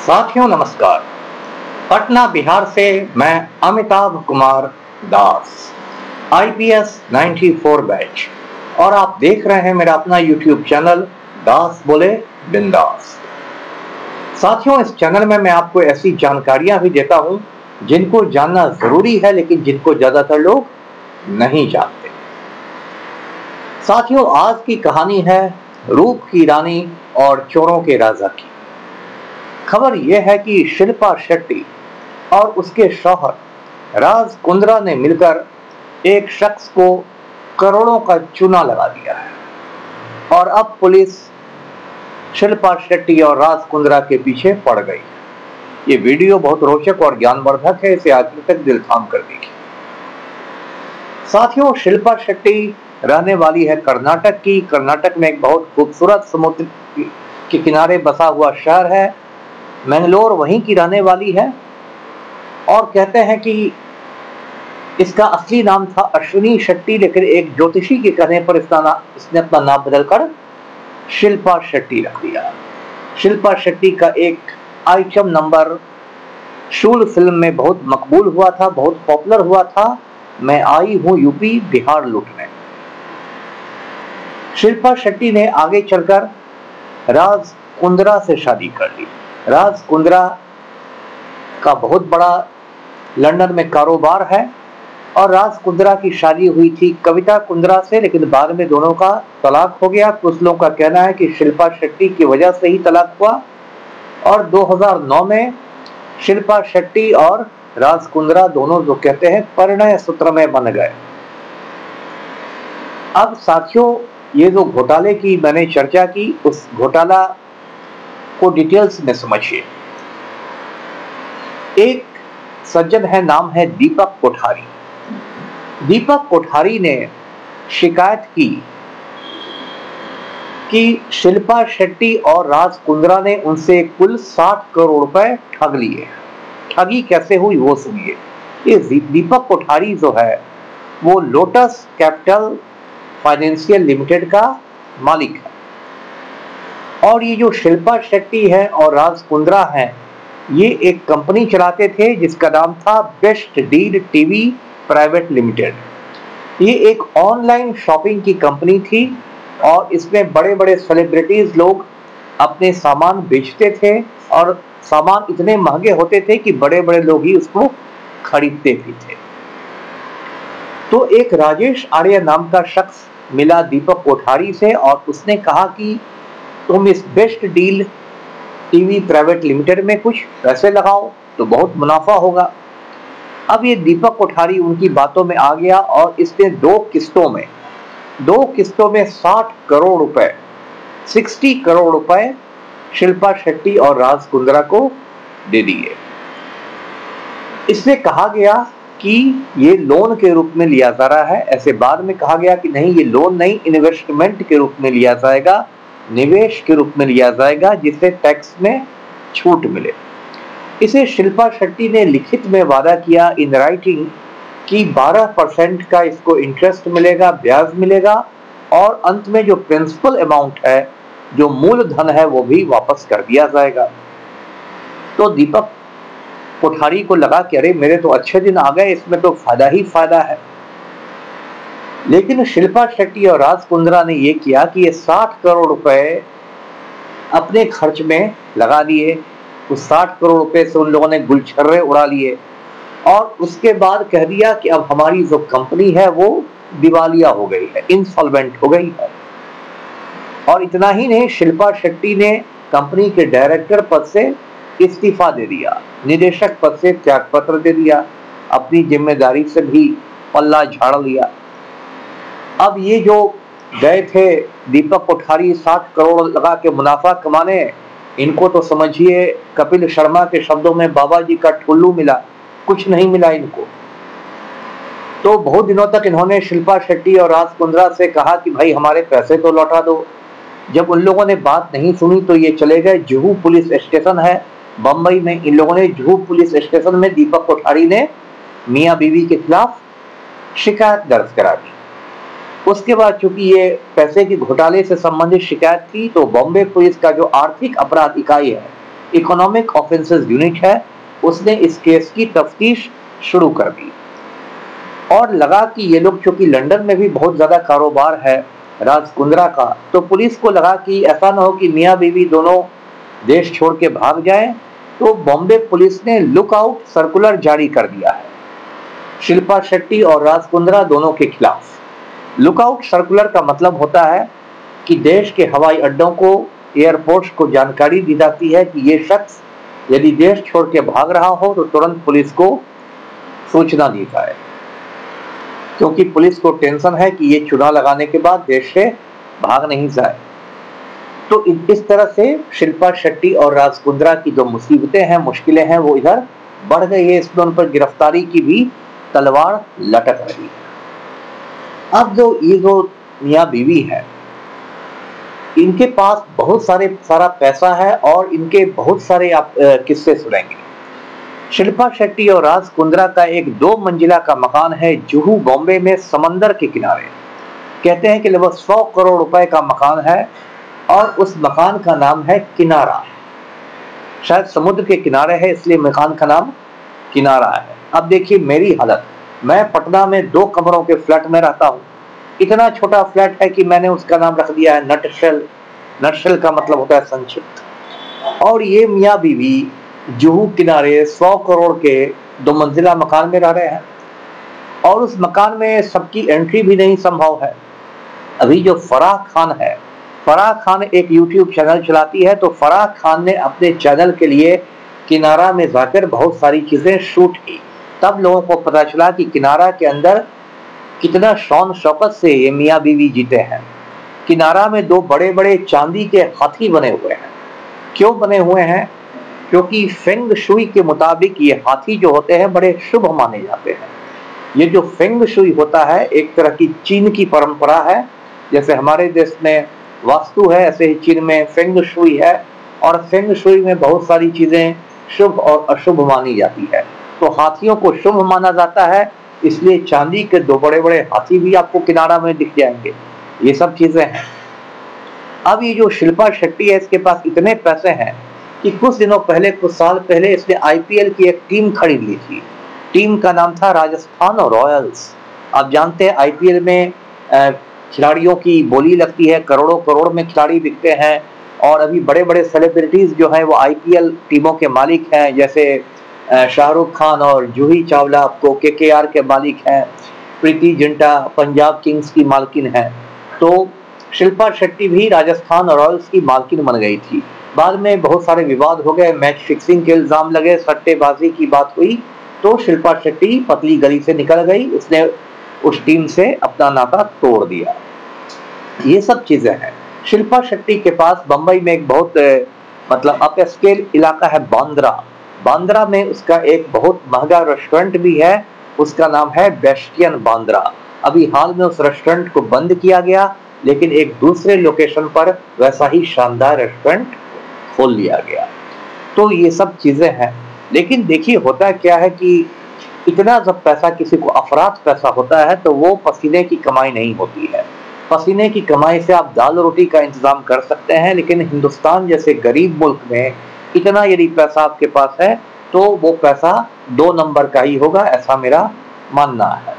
साथियों नमस्कार। पटना बिहार से मैं अमिताभ कुमार दास, IPS 94 बैच, और आप देख रहे हैं मेरा अपना YouTube चैनल दास बोले बिंदास। साथियों, इस चैनल में मैं आपको ऐसी जानकारियां भी देता हूं जिनको जानना जरूरी है, लेकिन जिनको ज्यादातर लोग नहीं जानते। साथियों, आज की कहानी है रूप की रानी और चोरों के राजा की। खबर यह है कि शिल्पा शेट्टी और उसके शौहर राज कुंद्रा ने मिलकर एक शख्स को करोड़ों का चूना लगा दिया है और अब पुलिस शिल्पा शेट्टी और राज कुंद्रा के पीछे पड़ गई है। ये वीडियो बहुत रोचक और ज्ञानवर्धक है, इसे आखिर तक दिल थाम कर देखिए। साथियों, शिल्पा शेट्टी रहने वाली है कर्नाटक की। कर्नाटक में एक बहुत खूबसूरत समुद्र के किनारे बसा हुआ शहर है मैंगलोर, वहीं की रहने वाली है। और कहते हैं कि इसका असली नाम था अश्विनी शेट्टी, लेकिन एक ज्योतिषी के कहने पर इसने अपना नाम बदलकर शिल्पा शेट्टी रख दिया। शिल्पा शेट्टी का एक आइटम नंबर शूल फिल्म में बहुत मकबूल हुआ था, बहुत पॉपुलर हुआ था, मैं आई हूं यूपी बिहार लूटने। शिल्पा शेट्टी ने आगे चलकर राज कुंद्रा से शादी कर ली। राज कुंद्रा का बहुत बड़ा लंदन में कारोबार है और राज कुंद्रा की शादी हुई थी कविता कुंद्रा से, लेकिन बाद में दोनों का तलाक हो गया। कुछ लोगों का कहना है कि शिल्पा शेट्टी की वजह से ही तलाक हुआ और 2009 में शिल्पा शेट्टी और राज कुंद्रा दोनों जो कहते हैं परिणय सूत्र में बन गए। अब साथियों, ये जो घोटाले की मैंने चर्चा की, उस घोटाला को डिटेल्स में समझिए। एक सज्जन है, नाम है दीपक कोठारी। दीपक कोठारी ने शिकायत की कि शिल्पा शेट्टी और राज कुंद्रा ने उनसे कुल 60 करोड़ रुपए ठग लिए। ठगी कैसे हुई वो सुनिए। ये दीपक कोठारी जो है वो लोटस कैपिटल फाइनेंशियल लिमिटेड का मालिक है और ये जो शिल्पा शेट्टी है और राज कुंद्रा है, ये एक कंपनी चलाते थे जिसका नाम था best deal TV private limited. ये एक ऑनलाइन शॉपिंग की कंपनी थी और इसमें बड़े बड़े सेलिब्रिटीज लोग अपने सामान बेचते थे और सामान इतने महंगे होते थे कि बड़े बड़े लोग ही उसको खरीदते भी थे। तो एक राजेश आर्य नाम का शख्स मिला दीपक कोठारी से और उसने कहा कि तुम इस best deal TV private limited में कुछ पैसे लगाओ तो बहुत मुनाफा होगा। अब ये दीपक कोठारी उनकी बातों में आ गया और इसने दो किस्तों में 60 करोड़ रुपए 60 करोड़ रुपए शिल्पा शेट्टी और राज कुंद्रा को दे दिए। इससे कहा गया कि ये लोन के रूप में लिया जा रहा है। ऐसे बाद में कहा गया कि नहीं, ये लोन नहीं, इन्वेस्टमेंट के रूप में लिया जाएगा, निवेश के रूप में लिया जाएगा जिससे टैक्स में छूट मिले। इसे शिल्पा शेट्टी ने लिखित में वादा किया इन राइटिंग कि 12% का इसको इंटरेस्ट मिलेगा, ब्याज मिलेगा और अंत में जो प्रिंसिपल अमाउंट है, जो मूल धन है, वो भी वापस कर दिया जाएगा। तो दीपक कोठारी को लगा कि अरे मेरे तो अच्छे दिन आ गए, इसमें तो फायदा ही फायदा है। लेकिन शिल्पा शेट्टी और राज कुंद्रा ने यह किया कि ये 60 करोड़ रुपए अपने खर्च में लगा दिए। उस 60 करोड़ रुपए से उन लोगों ने गुलछर्रे उड़ा लिए और उसके बाद कह दिया कि अब हमारी जो कंपनी है वो दिवालिया हो गई है, इंसॉल्वेंट हो गई है। और इतना ही नहीं, शिल्पा शेट्टी ने कंपनी के डायरेक्टर पद से इस्तीफा दे दिया, निदेशक पद से त्यागपत्र दे दिया, अपनी जिम्मेदारी से भी पल्ला झाड़ लिया। अब ये जो गए थे दीपक कोठारी 60 करोड़ लगा के मुनाफा कमाने, इनको तो समझिए कपिल शर्मा के शब्दों में बाबा जी का ठुल्लू मिला, कुछ नहीं मिला इनको। तो बहुत दिनों तक इन्होंने शिल्पा शेट्टी और राज कुंद्रा से कहा कि भाई हमारे पैसे तो लौटा दो। जब उन लोगों ने बात नहीं सुनी तो ये चले गए जुहू पुलिस स्टेशन है बंबई में। इन लोगों ने जुहू पुलिस स्टेशन में दीपक कोठारी ने मियां बीवी के खिलाफ शिकायत दर्ज करा दी। उसके बाद चूंकि ये पैसे के घोटाले से संबंधित शिकायत थी, तो बॉम्बे पुलिस का जो आर्थिक अपराध इकाई है इकोनॉमिक ऑफेंसेस यूनिट है, उसने इस केस की तफ्तीश शुरू कर दी और लगा कि ये लोग, चूंकि लंदन में भी बहुत ज्यादा कारोबार है राज कुंद्रा का, तो पुलिस को लगा कि ऐसा ना हो कि मियाँ बीवी दोनों देश छोड़ के भाग जाएं, तो बॉम्बे पुलिस ने लुकआउट सर्कुलर जारी कर दिया है शिल्पा शेट्टी और राज कुंद्रा दोनों के खिलाफ। लुकआउट सर्कुलर का मतलब होता है कि देश के हवाई अड्डों को, एयरपोर्ट्स को जानकारी दी जाती है कि ये शख्स यदि देश छोड़ के भाग रहा हो तो तुरंत पुलिस को सूचना दी जाए, क्योंकि पुलिस को टेंशन है कि ये चुनाव लगाने के बाद देश से भाग नहीं जाए। तो इस तरह से शिल्पा शेट्टी और राज कुंद्रा की जो मुसीबतें हैं, मुश्किलें हैं, वो इधर बढ़ गई है। इसमें उन पर गिरफ्तारी की भी तलवार लटक रही है। अब जो ये जो मियाँ बीवी है, इनके पास बहुत सारा पैसा है और इनके बहुत सारे आप किस्से सुनेंगे। शिल्पा शेट्टी और राज कुंद्रा का एक 2 मंजिला का मकान है जुहू बॉम्बे में, समंदर के किनारे। कहते हैं कि लगभग 100 करोड़ रुपए का मकान है और उस मकान का नाम है किनारा। शायद समुद्र के किनारे है इसलिए मकान का नाम किनारा है। अब देखिए मेरी हालत, मैं पटना में 2 कमरों के फ्लैट में रहता हूँ। इतना छोटा फ्लैट है कि मैंने उसका नाम रख दिया है नटशेल। नटशेल का मतलब होता है संक्षिप्त। और ये मियाँ बीवी जुहू किनारे 100 करोड़ के 2 मंजिला मकान में रह रहे हैं और उस मकान में सबकी एंट्री भी नहीं संभव है। अभी जो फराह खान है, फराह खान एक यूट्यूब चैनल चलाती है, तो फराह खान ने अपने चैनल के लिए किनारा में जाकर बहुत सारी चीजें शूट की। तब लोगों को पता चला कि किनारा के अंदर कितना शान शौकत से ये मियाँ बीवी जीते हैं। किनारा में 2 बड़े बड़े चांदी के हाथी बने हुए हैं। क्यों बने हुए हैं? क्योंकि फेंग शुई के मुताबिक ये हाथी जो होते हैं बड़े शुभ माने जाते हैं। ये जो फेंग शुई होता है एक तरह की चीन की परंपरा है। जैसे हमारे देश में वास्तु है, ऐसे ही चीन में फेंग शुई है और फेंग शुई में बहुत सारी चीजें शुभ और अशुभ मानी जाती है। तो हाथियों को शुभ माना जाता है, इसलिए चांदी के 2 बड़े बड़े हाथी भी आपको किनारा में दिख जाएंगे। ये सब चीजें हैं। अब ये जो शिल्पा शेट्टी है, इसके पास इतने पैसे हैं कि कुछ दिनों पहले, कुछ साल पहले इसने आईपीएल की एक टीम खरीद ली थी। टीम का नाम था राजस्थान रॉयल्स। आप जानते हैं आईपीएल में खिलाड़ियों की बोली लगती है, करोड़ों करोड़ में खिलाड़ी बिकते हैं और अभी बड़े बड़े सेलिब्रिटीज जो हैं वो आईपीएल टीमों के मालिक हैं। जैसे शाहरुख खान और जूही चावला आपको केकेआर के मालिक हैं, प्रीति जिंटा पंजाब किंग्स की मालकिन है। तो शिल्पा शेट्टी भी राजस्थान रॉयल्स की मालकिन बन गई थी। बाद में बहुत सारे विवाद हो गए, मैच फिक्सिंग के इल्जाम लगे, सट्टेबाजी की बात हुई, तो शिल्पा शेट्टी पतली गली से निकल गई। उसने उस टीम से अपना नाता तोड़ दिया। ये सब चीजें हैं। शिल्पा शेट्टी के पास बंबई में एक बहुत मतलब अप स्केल इलाका है बांद्रा। बांद्रा में उसका एक बहुत महंगा रेस्टोरेंट भी है, उसका नाम है बेस्टियन बांद्रा। अभी हाल में उस रेस्टोरेंट को बंद किया गया, लेकिन एक दूसरे लोकेशन पर वैसा ही शानदार रेस्टोरेंट खोल लिया गया। तो ये सब चीजें हैं। लेकिन देखिए होता क्या है कि इतना जब पैसा किसी को अफरात पैसा होता है तो वो पसीने की कमाई नहीं होती है। पसीने की कमाई से आप दाल रोटी का इंतजाम कर सकते हैं, लेकिन हिंदुस्तान जैसे गरीब मुल्क में इतना यदि पैसा आपके पास है तो वो पैसा 2 नंबर का ही होगा, ऐसा मेरा मानना है।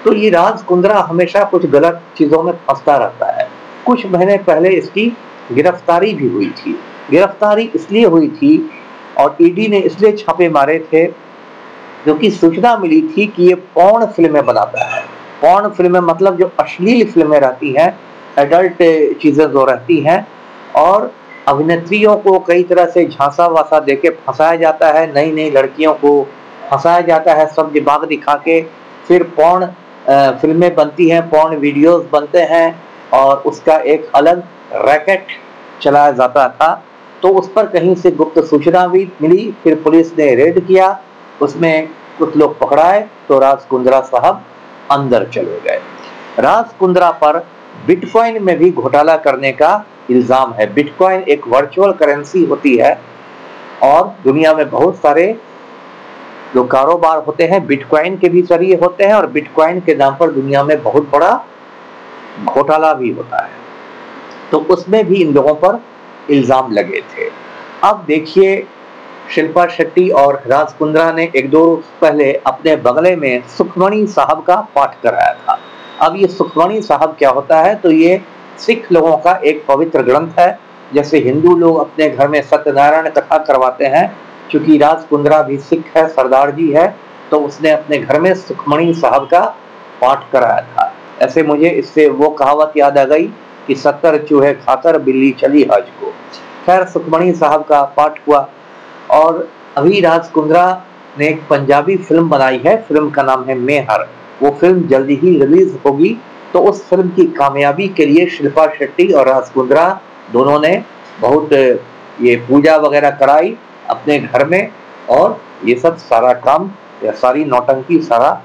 तो ये राज कुंद्रा हमेशा कुछ गलत चीजों में फंसता रहता है। कुछ महीने पहले इसकी गिरफ्तारी भी हुई थी। गिरफ्तारी इसलिए हुई थी और ईडी ने इसलिए छापे मारे थे क्योंकि सूचना मिली थी कि ये पॉर्न फिल्में बनाता है। पॉर्न फिल्में मतलब जो अश्लील फिल्में रहती हैं, एडल्ट चीजें जो रहती हैं, और अभिनेत्रियों को कई तरह से झांसा वासा देके फंसाया जाता है, नई नई लड़कियों को फंसाया जाता है, सब दिमाग दिखा के फिर पॉर्न फिल्में बनती हैं, पॉर्न वीडियोस बनते हैं और उसका एक अलग रैकेट चलाया जाता था। तो उस पर कहीं से गुप्त सूचना भी मिली, फिर पुलिस ने रेड किया, उसमें कुछ लोग पकड़ाए तो राज कुंद्रा साहब अंदर चले गए। राज कुंद्रा पर बिटकॉइन में भी घोटाला करने का इल्जाम है। बिटकॉइन एक वर्चुअल करेंसी होती है और दुनिया में बहुत सारे जो कारोबार होते हैं बिटकॉइन के भी जरिए होते हैं और बिटकॉइन के नाम पर दुनिया में बहुत बड़ा घोटाला भी होता है। तो उसमें भी इन लोगों पर इल्जाम लगे थे। अब देखिए, शिल्पा शेट्टी और राज कुंद्रा ने एक दो रोज पहले अपने बंगले में सुखमणी साहब का पाठ कराया था। अब ये सुखमणी साहब क्या होता है, तो ये सिख लोगों का एक पवित्र ग्रंथ है। जैसे हिंदू लोग अपने घर में सत्यनारायण कथा करवाते हैं, क्योंकि राज कुंद्रा भी सिख है, सरदार जी है, तो उसने अपने घर में सुखमणी साहब का पाठ कराया था। ऐसे मुझे इससे वो कहावत याद आ गई कि 70 चूहे खाकर बिल्ली चली हज को। खैर, सुखमणी साहब का पाठ हुआ। और अभी राज कुंद्रा ने एक पंजाबी फिल्म बनाई है, फिल्म का नाम है मेहर। वो फिल्म जल्दी ही रिलीज होगी। तो उस फिल्म की कामयाबी के लिए शिल्पा शेट्टी और राज कुंद्रा दोनों ने बहुत ये पूजा वगैरह कराई अपने घर में, और ये सब सारा काम या सारी नौटंकी, सारा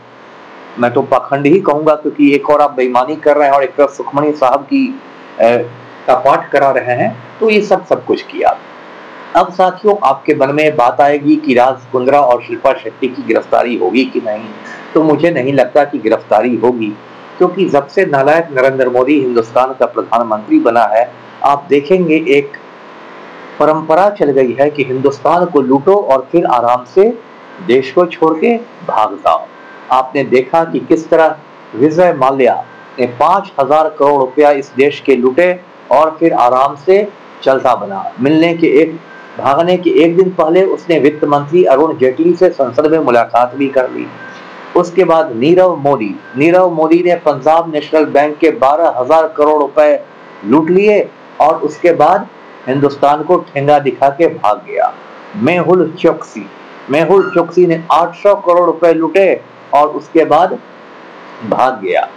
मैं तो पाखंड ही कहूंगा, क्योंकि एक और आप बेईमानी कर रहे हैं और एक तरफ सुखमणी साहब की का पाठ करा रहे हैं, तो ये सब कुछ किया। अब साथियों, आपके मन में बात आएगी कि राज कुंद्रा और शिल्पा शेट्टी की गिरफ्तारी होगी कि नहीं। तो मुझे नहीं लगता कि गिरफ्तारी होगी, क्योंकि जब से नालायक नरेंद्र मोदी हिंदुस्तान का प्रधानमंत्री बना है, आप देखेंगे एक परंपरा चल गई है कि हिंदुस्तान को लूटो और फिर आराम से देश को छोड़ के भाग जाओ। आपने देखा कि किस तरह विजय माल्या ने 5,000 करोड़ रुपया इस देश के लूटे और फिर आराम से चलता बना। भागने के एक दिन पहले उसने वित्त मंत्री अरुण जेटली से संसद में मुलाकात भी कर ली। उसके बाद नीरव मोदी ने पंजाब नेशनल बैंक के 12,000 करोड़ रुपए लूट लिए और उसके बाद हिंदुस्तान को ठेंगा दिखा के भाग गया। मेहुल चोकसी ने 800 करोड़ रुपए लूटे और उसके बाद भाग गया।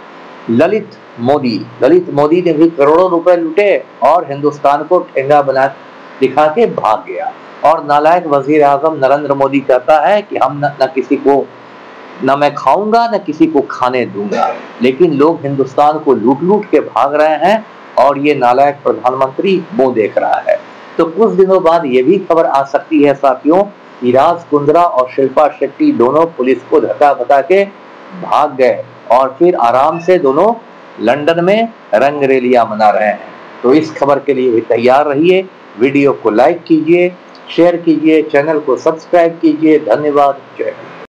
ललित मोदी ने भी करोड़ों रुपए लूटे और हिंदुस्तान को ठेंगा बना दिखा के भाग गया। और नालायक वजीर आजम नरेंद्र मोदी कहता है कि हम न किसी को, न मैं खाऊंगा न किसी को खाने दूंगा, लेकिन लोग हिंदुस्तान को लूट के भाग रहे हैं और ये नालायक प्रधानमंत्री मुंह देख रहा है। तो कुछ दिनों बाद ये भी खबर आ सकती है साथियों कि राज कुंद्रा और शिल्पा शेट्टी दोनों पुलिस को धक्का बता के भाग गए और फिर आराम से दोनों लंदन में रंगरेलियां मना रहे हैं। तो इस खबर के लिए भी तैयार रहिए। वीडियो को लाइक कीजिए, शेयर कीजिए, चैनल को सब्सक्राइब कीजिए। धन्यवाद। जय हिंद।